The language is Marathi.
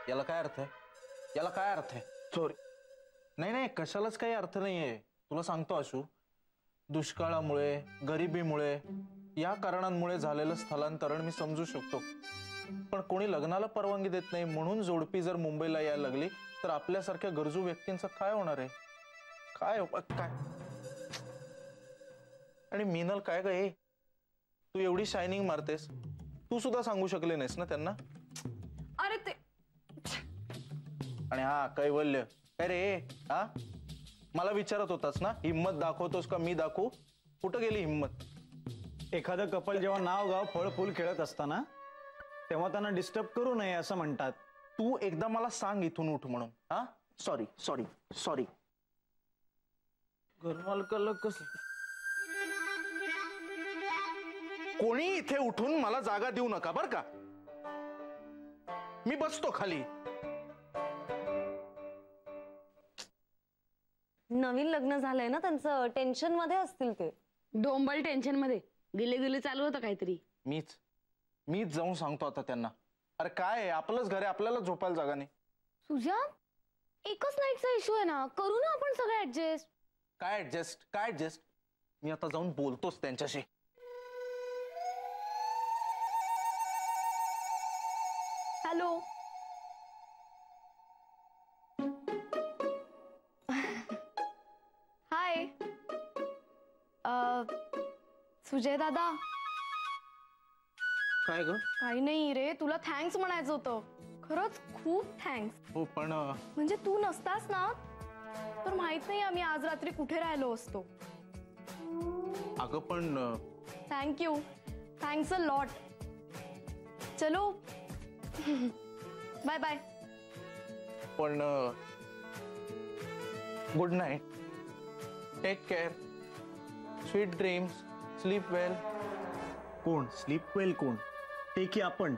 याला काय अर्थ आहे? याला काय अर्थ आहे? सॉरी, नाही नाही, कशालाच काही अर्थ नाहीये. तुला सांगतो आशू, दुष्काळामुळे, गरिबीमुळे, या कारणांमुळे झालेलं स्थलांतरण मी समजू शकतो. पण कोणी लग्नाला परवानगी देत नाही म्हणून जोडपी जर मुंबईला यायला लागली तर आपल्यासारख्या गरजू व्यक्तींचं काय होणार आहे? काय काय? आणि मीनल काय ग, हे तू एवढी शायनिंग मारतेस, तू सुद्धा सांगू शकले नाहीस ना त्यांना? अरे ते आणि हा कैवल्य, काय रे? हा, मला विचारत होतास ना, हिम्मत दाखवतोस का मी दाखवू? कुठं गेली हिम्मत? एखादं कपल जेव्हा नाव गाव फळ फूल खेळत असताना तेव्हा त्यांना डिस्टर्ब करू नये असं म्हणतात. तू एकदा मला सांग इथून उठ म्हणून. हा, सॉरी सॉरी सॉरी. घरमालकाला कस, कोणी इथे उठून मला जागा देऊ नका बर का. मी बसतो खाली. नवीन लग्न झालंय ना त्यांचं, टेन्शन मध्ये असतील ते. डोंबल टेन्शन मध्ये गिले गिले चालू होतं काहीतरी. मीच जाऊन सांगतो आता त्यांना. अरे काय आहे, आपलंच घर आहे, आपल्याला झोपायला जागा नाही. सुजा, एकच नाईटचा इश्यू आहे ना, करू ना आपण सगळं ऍडजस्ट. काय ऍडजस्ट? काय ऍडजस्ट? मी आता जाऊन बोलतोच त्यांच्याशी. हॅलो, हाय. सुजय दादा. काय ग? काही नाही रे, तुला थँक्स म्हणायचं होतं. खरंच खूप थँक्स. हो पण म्हणजे तू नसतास ना तर माहित नाही आम्ही आज रात्री कुठे राहिलो असतो. अगं पण थँक्यू, थँक्स अ लॉट. चलो बाय बाय. पण good night, take care, sweet dreams, sleep well. कोण स्लीप वेल? कोण ते की आपण?